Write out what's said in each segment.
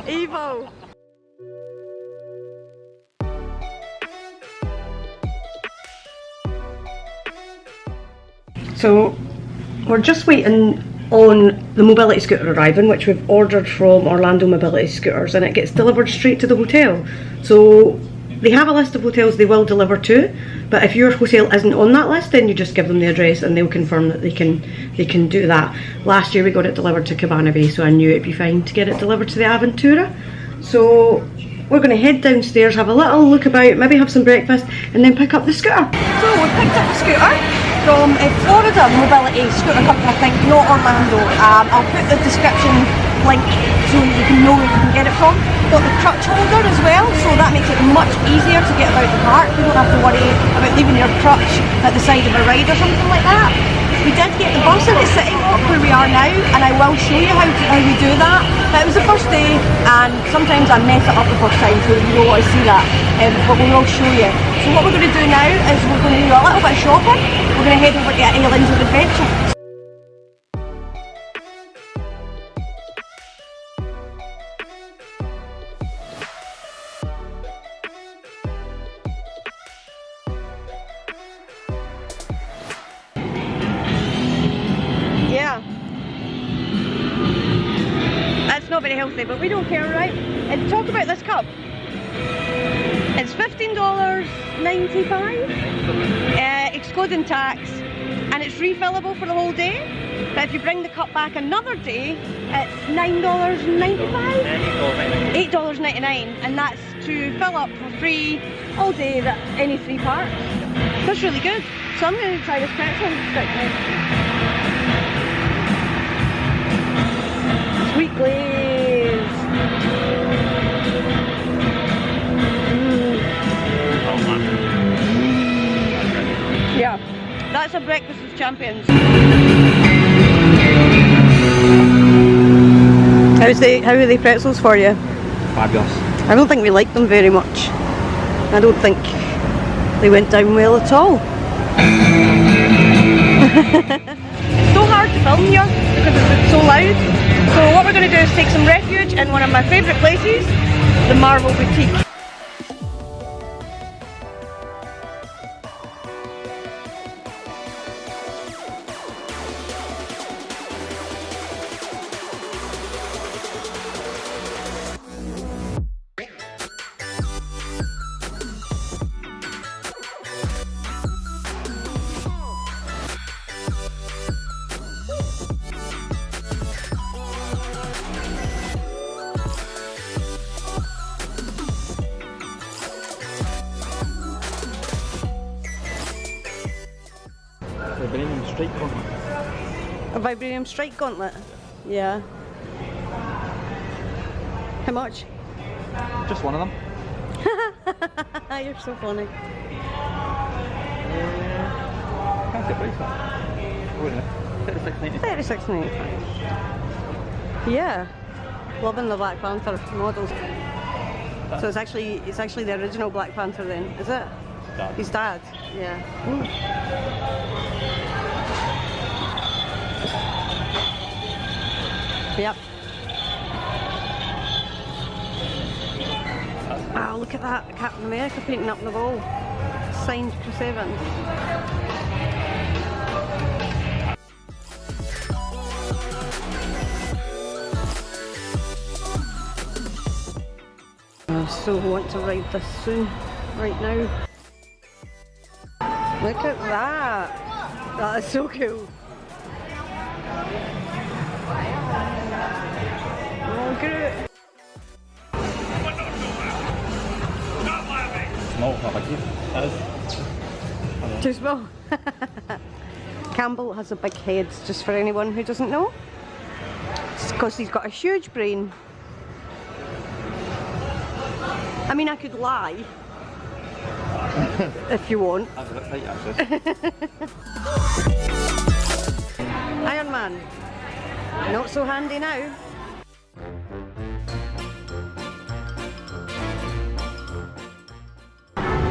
Evil. So we're just waiting on the mobility scooter arriving, which we've ordered from Orlando Mobility Scooters, and it gets delivered straight to the hotel. So they have a list of hotels they will deliver to, but if your hotel isn't on that list, then you just give them the address and they'll confirm that they can do that. Last year we got it delivered to Cabana Bay, so I knew it'd be fine to get it delivered to the Aventura. So we're going to head downstairs, have a little look about, maybe have some breakfast, and then pick up the scooter. So we picked up the scooter from Florida Mobility Scooter Company, I think, not Orlando. I'll put the description link so you can know where you can get it from. Got the crutch holder as well, so that makes it much easier to get about the park. You don't have to worry about leaving your crutch at the side of a ride or something like that. We did get the bus into City Walk where we are now, and I will show you how we do that. But it was the first day, and sometimes I mess it up the first time, so you don't want to see that. But we will show you. So what we're going to do now is we're going to do a little bit of shopping. We're going to head over to Islands of Adventure. That's not very healthy, but we don't care, right? And talk about this cup. It's $15.95, excluding tax, and it's refillable for the whole day. But if you bring the cup back another day, it's $9.95? $8.99, and that's to fill up for free all day at any 3 parks. That's really good. So I'm going to try this pretzel quickly. Sweet glaze. Yeah, that's a breakfast with champions. How are they pretzels for you? Fabulous. I don't think we like them very much. I don't think they went down well at all. It's so hard to film here because it's so loud. So what we're going to do is take some refuge in one of my favourite places, the Marvel Boutique. Vibranium strike gauntlet. A vibranium strike gauntlet? Yeah. How much? Just one of them. You're so funny. Can't say price that. $36.95. Yeah. Loving the Black Panther models. So it's actually the original Black Panther then, is it? Dad. His dad? Yeah. Ooh. Yep. Wow, look at that. Captain America painting up on the wall. Signed Chris Evans. I so want to ride this soon, right now. Look at that. That is so cool. Oh, good. Small, not big. That is. Too small. Campbell has a big head, just for anyone who doesn't know. It's because he's got a huge brain. I mean, I could lie. If you want. That's a bit tight, actually. Iron Man. Not so handy now.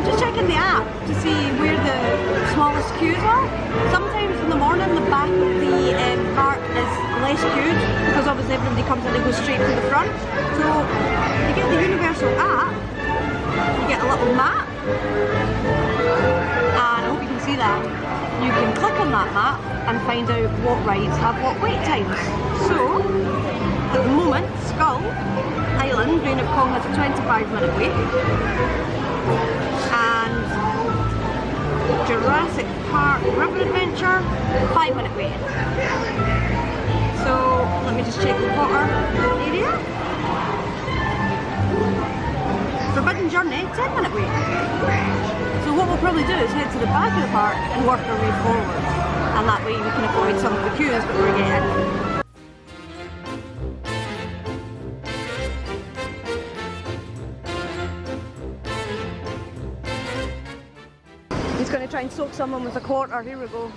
Just checking the app to see where the smallest queues are. Sometimes in the morning the back of the park is less queued because because obviously everybody comes in and goes straight to the front. So you get the Universal app, you get a little map, and I hope you can see that. You can click on that map and find out what rides have what wait times. So at the moment, Skull Island, Reign of Kong has a 25-minute wait, and Jurassic Park River Adventure, 5-minute wait. So let me just check the water area. Forbidden Journey, 10-minute wait. So what we'll probably do is head to the back of the park and work our way forward. And that way we can avoid some of the queues that we're getting. He's going to try and soak someone with a quarter. Here we go.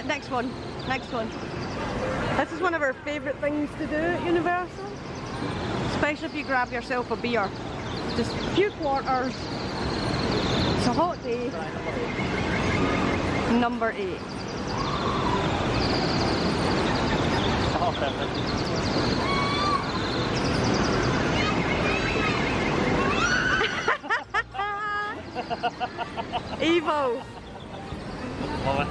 Next one. Next one. This is one of our favourite things to do at Universal. Especially if you grab yourself a beer. Just a few quarters. It's a hot day. Number 8. Evil. Love it.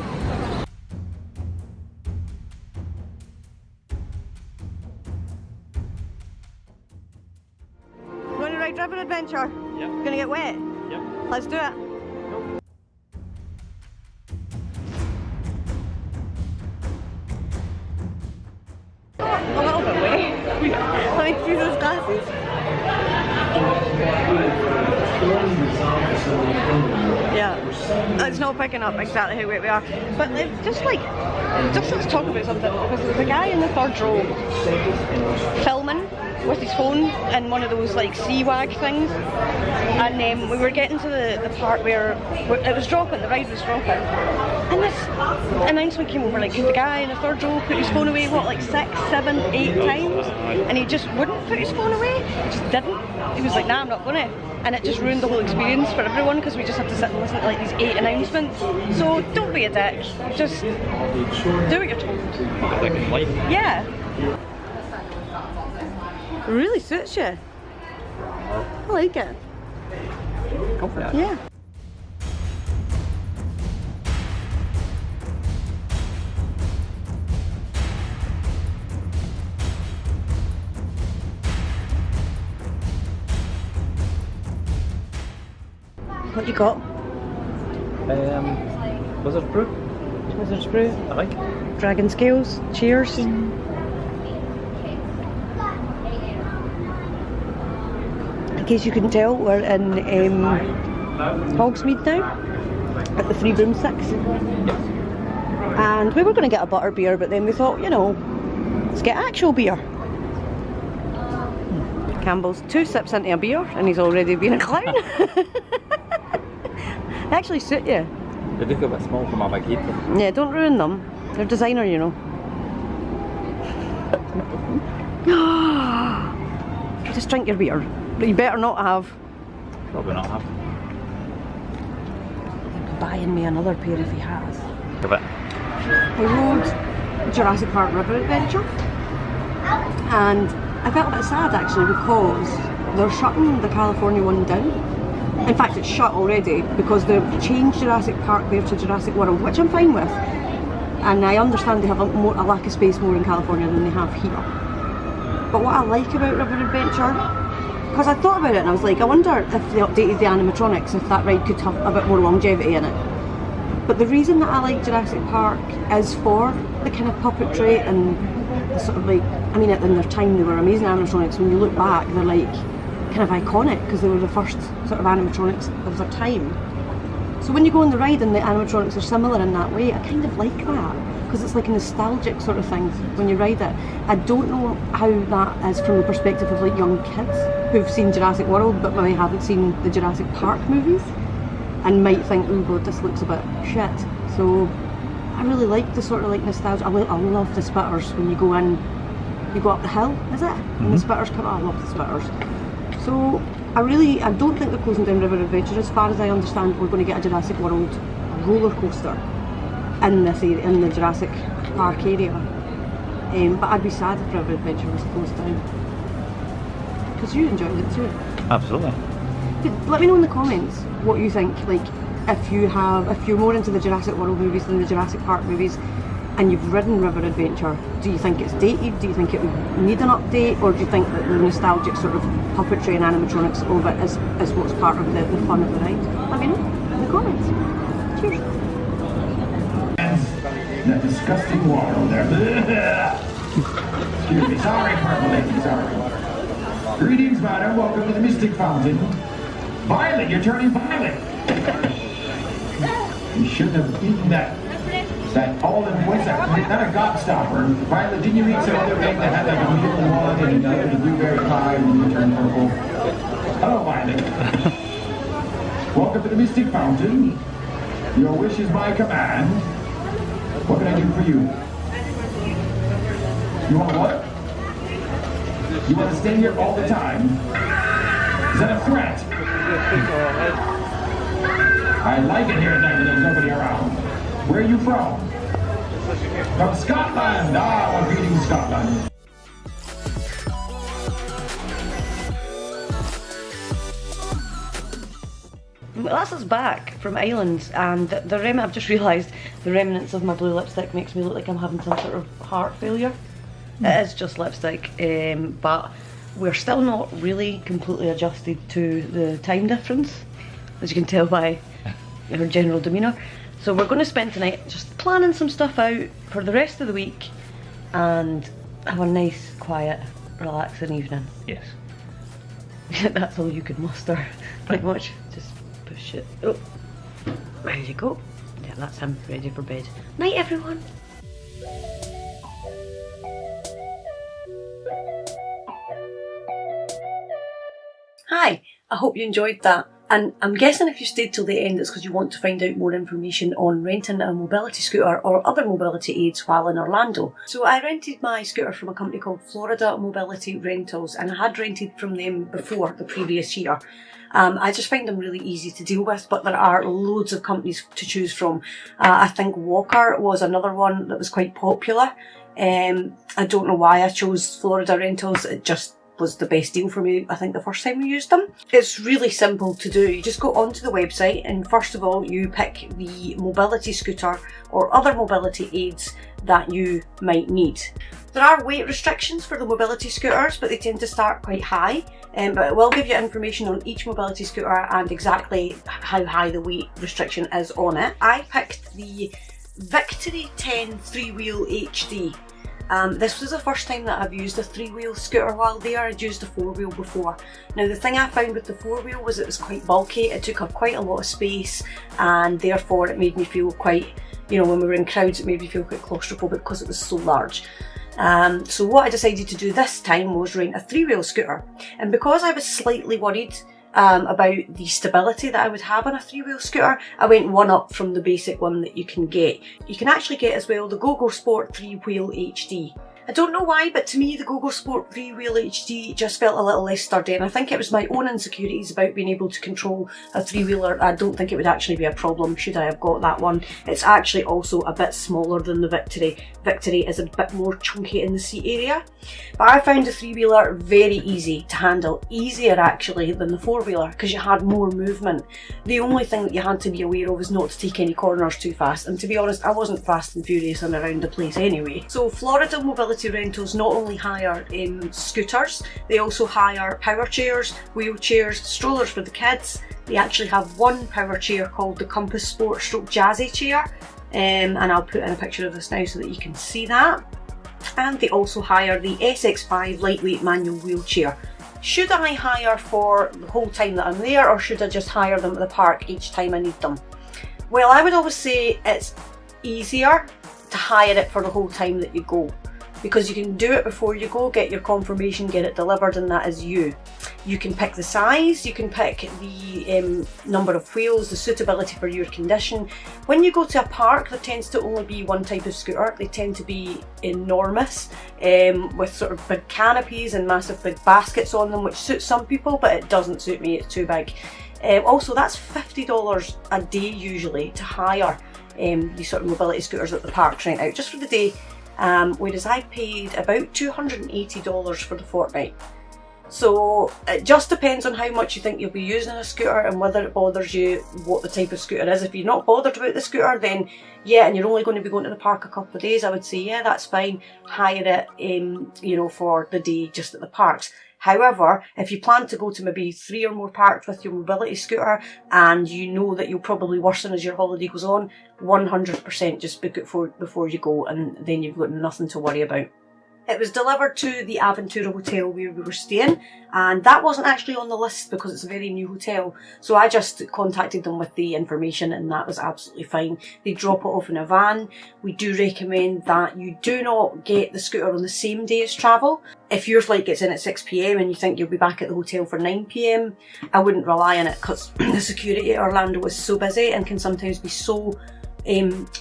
Want to ride River Adventure? Yep. Gonna get wet? Yep. Let's do it. A little bit wet. Let me see those glasses. Yeah, it's not picking up exactly how wet we are. But just let's talk about something, because there was a guy in the third row filming with his phone in one of those like sea-wag things, and we were getting to the part where it was dropping, the ride was dropping, and this announcement came over like, the guy in the third row put his phone away, what, like 6, 7, 8 times, and he just wouldn't put his phone away. He just didn't. He was like, nah, I'm not gonna. And it just ruined the whole experience for everyone, because we just have to sit and listen to like these 8 announcements. So don't be a dick, just do what you're told. Yeah. It really suits you. I like it. Go for it. Yeah. What you got? Wizard's Brew. Wizard's Brew. I like. Dragon Scales. Cheers. In case you couldn't tell, we're in Hogsmeade now, at the Three Broomsticks. Yes. And we were going to get a butter beer, but then we thought, you know, let's get actual beer. Campbell's 2 sips into a beer and he's already been a clown. They actually suit you. They do feel a bit small for my big head. Yeah, don't ruin them. They're designer, you know. Just drink your beer. But you better not have. Probably not have. He'll be buying me another pair if he has. Give it. We rode Jurassic Park River Adventure, and I felt a bit sad actually, because they're shutting the California one down. In fact, it's shut already because they've changed Jurassic Park there to Jurassic World, which I'm fine with. And I understand they have a lack of space more in California than they have here. But what I like about River Adventure, because I thought about it and I was like, I wonder if they updated the animatronics, if that ride could have a bit more longevity in it. But the reason that I like Jurassic Park is for the kind of puppetry and the sort of like, I mean, in their time they were amazing animatronics. When you look back, they're like kind of iconic because they were the first sort of animatronics of their time. So when you go on the ride and the animatronics are similar in that way, I kind of like that, because it's like a nostalgic sort of thing when you ride it. I don't know how that is from the perspective of like young kids who've seen Jurassic World but maybe haven't seen the Jurassic Park movies and might think, oh god, this looks a bit shit. So I really like the sort of like nostalgia. I love the spitters when you go in, you go up the hill, is it? And the spitters come, I love the spitters. So I don't think they're closing down River Adventure. As far as I understand, we're going to get a Jurassic World roller coaster in this area, in the Jurassic Park area. but I'd be sad if River Adventure was closed down. Because you enjoyed it too. Absolutely. Let me know in the comments what you think, like if you're more into the Jurassic World movies than the Jurassic Park movies and you've ridden River Adventure, do you think it's dated? Do you think it would need an update? Or do you think that the nostalgic sort of puppetry and animatronics of it is what's part of the fun of the ride? Let me know in the comments. Cheers. That disgusting water over there. Excuse me, sorry, Purple Lady, sorry. Greetings, madam, welcome to the Mystic Fountain. Violet, you're turning violet. You shouldn't have eaten that olive, what's that? Not a gobstopper. Violet, didn't you eat some other thing that had like a mule one and a blueberry pie and you turned purple? Hello, Violet. Welcome to the Mystic Fountain. Your wish is my command. What can I do for you? You want what? You want to stay here all the time? Is that a threat? I like it here at night when there's nobody around. Where are you from? From Scotland! Ah, we're beating Scotland. Well, that's us back from Ireland, and I've just realised the remnants of my blue lipstick makes me look like I'm having some sort of heart failure. It is just lipstick, but we're still not really completely adjusted to the time difference, as you can tell by her general demeanour. So we're going to spend tonight just planning some stuff out for the rest of the week and have a nice, quiet, relaxing evening. Yes. That's all you could muster, pretty much. Just push it. Oh, there you go. Yeah, that's him, ready for bed. Night, everyone. Hi, I hope you enjoyed that. And I'm guessing if you stayed till the end it's because you want to find out more information on renting a mobility scooter or other mobility aids while in Orlando. So I rented my scooter from a company called Florida Mobility Rentals, and I had rented from them before the previous year. I just find them really easy to deal with, but there are loads of companies to choose from. I think Walker was another one that was quite popular. I don't know why I chose Florida Rentals, it just was the best deal for me, I think, the first time we used them. It's really simple to do. You just go onto the website and first of all you pick the mobility scooter or other mobility aids that you might need. There are weight restrictions for the mobility scooters, but they tend to start quite high, but it will give you information on each mobility scooter and exactly how high the weight restriction is on it. I picked the Victory 10 3-wheel HD. This was the first time that I've used a 3-wheel scooter while there. I'd used a 4-wheel before. Now the thing I found with the 4-wheel was it was quite bulky, it took up quite a lot of space, and therefore it made me feel quite, you know, when we were in crowds it made me feel quite claustrophobic because it was so large. So what I decided to do this time was rent a 3-wheel scooter, and because I was slightly worried about the stability that I would have on a 3-wheel scooter, I went one up from the basic one that you can get. You can actually get as well the GoGo Sport 3-wheel HD. I don't know why, but to me the GoGo Sport 3-wheel HD just felt a little less sturdy, and I think it was my own insecurities about being able to control a 3-wheeler. I don't think it would actually be a problem should I have got that one. It's actually also a bit smaller than the Victory. Victory is a bit more chunky in the seat area. But I found the 3-wheeler very easy to handle, easier actually than the 4-wheeler because you had more movement. The only thing that you had to be aware of is not to take any corners too fast, and to be honest I wasn't fast and furious and around the place anyway. So Florida Mobility Rentals not only hire scooters, they also hire power chairs, wheelchairs, strollers for the kids. They actually have one power chair called the Compass Sport Stroke Jazzy chair, and I'll put in a picture of this now so that you can see that. And they also hire the SX5 lightweight manual wheelchair. Should I hire for the whole time that I'm there, or should I just hire them at the park each time I need them? Well, I would always say it's easier to hire it for the whole time that you go, because you can do it before you go, get your confirmation, get it delivered, and that is you. You can pick the size, you can pick the number of wheels, the suitability for your condition. When you go to a park, there tends to only be one type of scooter. They tend to be enormous, with sort of big canopies and massive big baskets on them, which suits some people, but it doesn't suit me, it's too big. Also, that's $50 a day usually to hire these sort of mobility scooters at the parks right out, just for the day. whereas I paid about $280 for the fortnight. So it just depends on how much you think you'll be using a scooter and whether it bothers you what the type of scooter is. If you're not bothered about the scooter, then yeah, and you're only going to be going to the park a couple of days, I would say yeah, that's fine. Hire it, you know, for the day just at the parks. However, if you plan to go to maybe 3 or more parks with your mobility scooter and you know that you'll probably worsen as your holiday goes on, 100% just book it before you go, and then you've got nothing to worry about. It was delivered to the Aventura Hotel where we were staying, and that wasn't actually on the list because it's a very new hotel. So I just contacted them with the information and that was absolutely fine. They drop it off in a van. We do recommend that you do not get the scooter on the same day as travel. If your flight gets in at 6 PM and you think you'll be back at the hotel for 9 PM, I wouldn't rely on it because the security at Orlando is so busy and can sometimes be so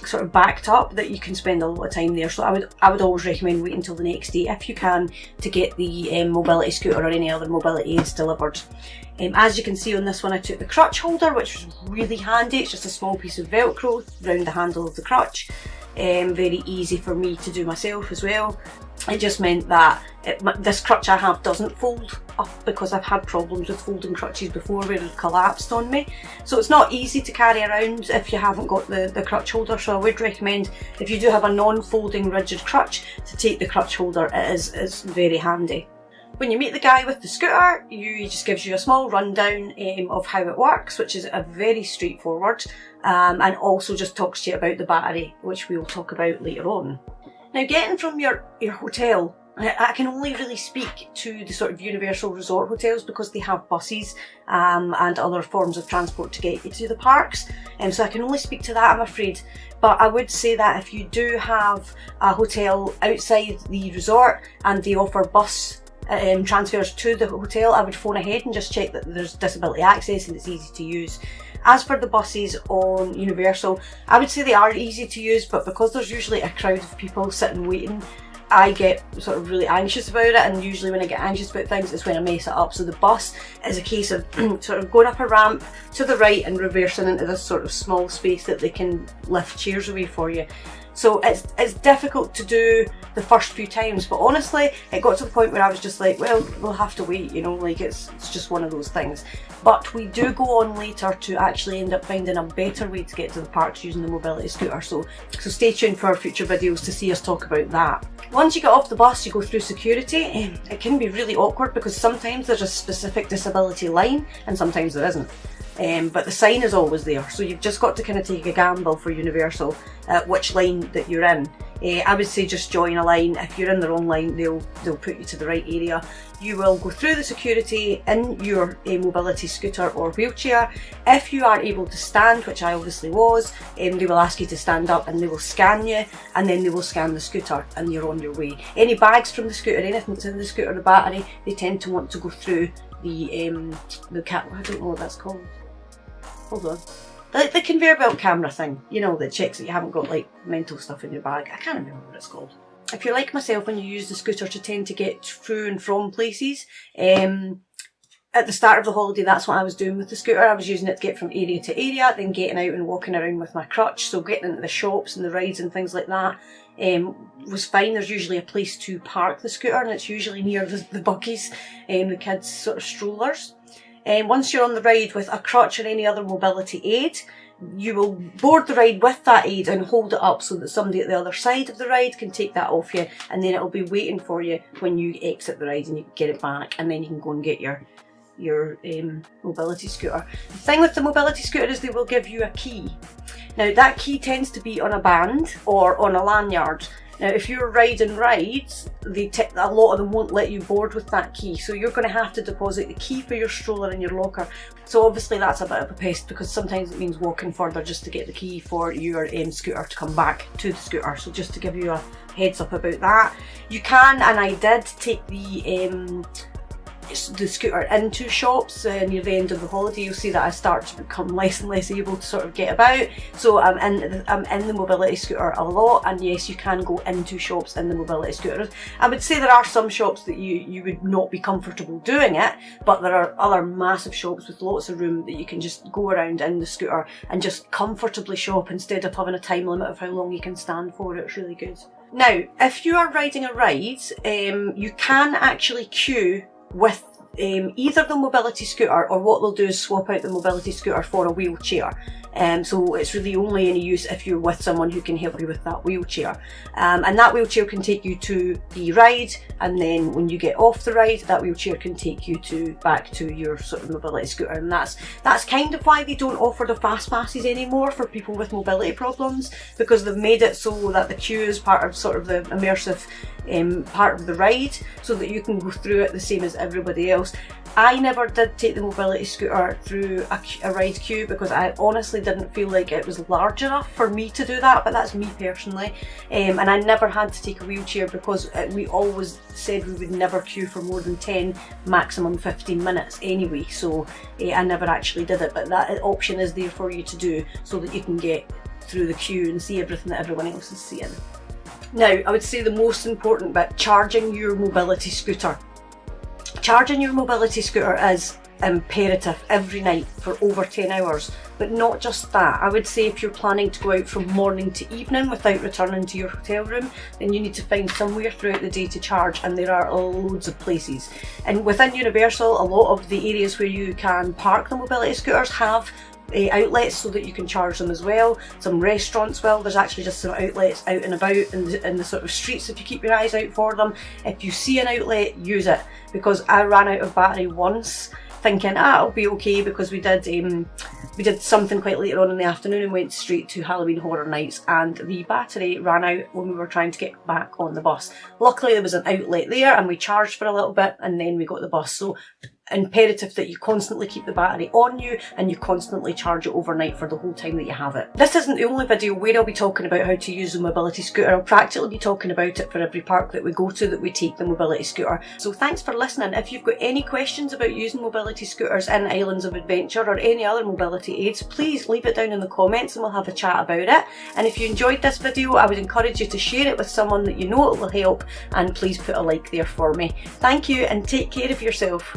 sort of backed up that you can spend a lot of time there. So I would always recommend waiting until the next day if you can to get the mobility scooter or any other mobility aids delivered. As you can see on this one, I took the crutch holder, which was really handy. It's just a small piece of Velcro around the handle of the crutch. Very easy for me to do myself as well. It just meant that this crutch I have doesn't fold up because I've had problems with folding crutches before where it collapsed on me. So it's not easy to carry around if you haven't got the crutch holder. So I would recommend, if you do have a non-folding rigid crutch, to take the crutch holder. It's very handy. When you meet the guy with the scooter, he just gives you a small rundown of how it works, which is a very straightforward, and also just talks to you about the battery, which we will talk about later on. Now, getting from your hotel, I can only really speak to the sort of Universal Resort hotels because they have buses and other forms of transport to get you to the parks, so I can only speak to that, I'm afraid. But I would say that if you do have a hotel outside the resort and they offer bus transfers to the hotel, I would phone ahead and just check that there's disability access and it's easy to use. As for the buses on Universal, I would say they are easy to use, but because there's usually a crowd of people sitting waiting, I get sort of really anxious about it, and usually when I get anxious about things it's when I mess it up. So the bus is a case of sort of going up a ramp to the right and reversing into this sort of small space that they can lift chairs away for you. So it's difficult to do the first few times, but honestly it got to the point where I was just like, well, we'll have to wait, you know, like it's just one of those things. But we do go on later to actually end up finding a better way to get to the parks using the mobility scooter, so stay tuned for our future videos to see us talk about that. Once you get off the bus, you go through security. It can be really awkward because sometimes there's a specific disability line and sometimes there isn't. But the sign is always there, so you've just got to kind of take a gamble for Universal at which line that you're in. I would say just join a line. If you're in the wrong line, they'll put you to the right area. You will go through the security in your mobility scooter or wheelchair. If you are able to stand, which I obviously was, they will ask you to stand up and they will scan you, and then they will scan the scooter and you're on your way. Any bags from the scooter, anything that's in the scooter, the battery, they tend to want to go through the cat, I don't know what that's called. Hold on. The conveyor belt camera thing, you know, that checks that you haven't got like mental stuff in your bag. I can't remember what it's called. If you're like myself and you use the scooter to tend to get through and from places, at the start of the holiday that's what I was doing with the scooter. I was using it to get from area to area, then getting out and walking around with my crutch, so getting into the shops and the rides and things like that was fine. There's usually a place to park the scooter and it's usually near the buggies, the kids' sort of strollers. Once you're on the ride with a crutch or any other mobility aid, you will board the ride with that aid and hold it up so that somebody at the other side of the ride can take that off you, and then it'll be waiting for you when you exit the ride and you can get it back, and then you can go and get your mobility scooter. The thing with the mobility scooter is they will give you a key. Now that key tends to be on a band or on a lanyard. Now if you're riding rides, a lot of them won't let you board with that key, so you're going to have to deposit the key for your stroller in your locker. So obviously that's a bit of a pest because sometimes it means walking further just to get the key for your scooter to come back to the scooter. So just to give you a heads up about that. You can, and I did, take the the scooter into shops near the end of the holiday, you'll see that I start to become less and less able to sort of get about. So I'm in the mobility scooter a lot, and yes, you can go into shops in the mobility scooters. I would say there are some shops that you would not be comfortable doing it, but there are other massive shops with lots of room that you can just go around in the scooter and just comfortably shop instead of having a time limit of how long you can stand for. It's really good. Now, if you are riding a ride, you can actually queue with either the mobility scooter, or what they'll do is swap out the mobility scooter for a wheelchair. So it's really only any use if you're with someone who can help you with that wheelchair. And that wheelchair can take you to the ride, and then when you get off the ride, that wheelchair can take you back to your sort of mobility scooter. And that's kind of why they don't offer the fast passes anymore for people with mobility problems, because they've made it so that the queue is part of sort of the immersive part of the ride, so that you can go through it the same as everybody else. I never did take the mobility scooter through a ride queue because I honestly didn't feel like it was large enough for me to do that, but that's me personally. And I never had to take a wheelchair because we always said we would never queue for more than 10, maximum 15 minutes anyway, so I never actually did it, but that option is there for you to do so that you can get through the queue and see everything that everyone else is seeing. Now, I would say the most important bit, charging your mobility scooter. Charging your mobility scooter is imperative every night for over 10 hours. But not just that, I would say if you're planning to go out from morning to evening without returning to your hotel room, then you need to find somewhere throughout the day to charge, and there are loads of places. And within Universal, a lot of the areas where you can park the mobility scooters have outlets so that you can charge them as well. Some restaurants will. There's actually just some outlets out and about in the sort of streets if you keep your eyes out for them. If you see an outlet, use it, because I ran out of battery once thinking it'll be okay, because we did something quite later on in the afternoon and went straight to Halloween Horror Nights, and the battery ran out when we were trying to get back on the bus. Luckily there was an outlet there and we charged for a little bit and then we got the bus. So imperative that you constantly keep the battery on you and you constantly charge it overnight for the whole time that you have it. This isn't the only video where I'll be talking about how to use the mobility scooter. I'll practically be talking about it for every park that we go to that we take the mobility scooter. So thanks for listening. If you've got any questions about using mobility scooters in Islands of Adventure or any other mobility aids, please leave it down in the comments and we'll have a chat about it. And if you enjoyed this video, I would encourage you to share it with someone that you know it will help, and please put a like there for me. Thank you and take care of yourself.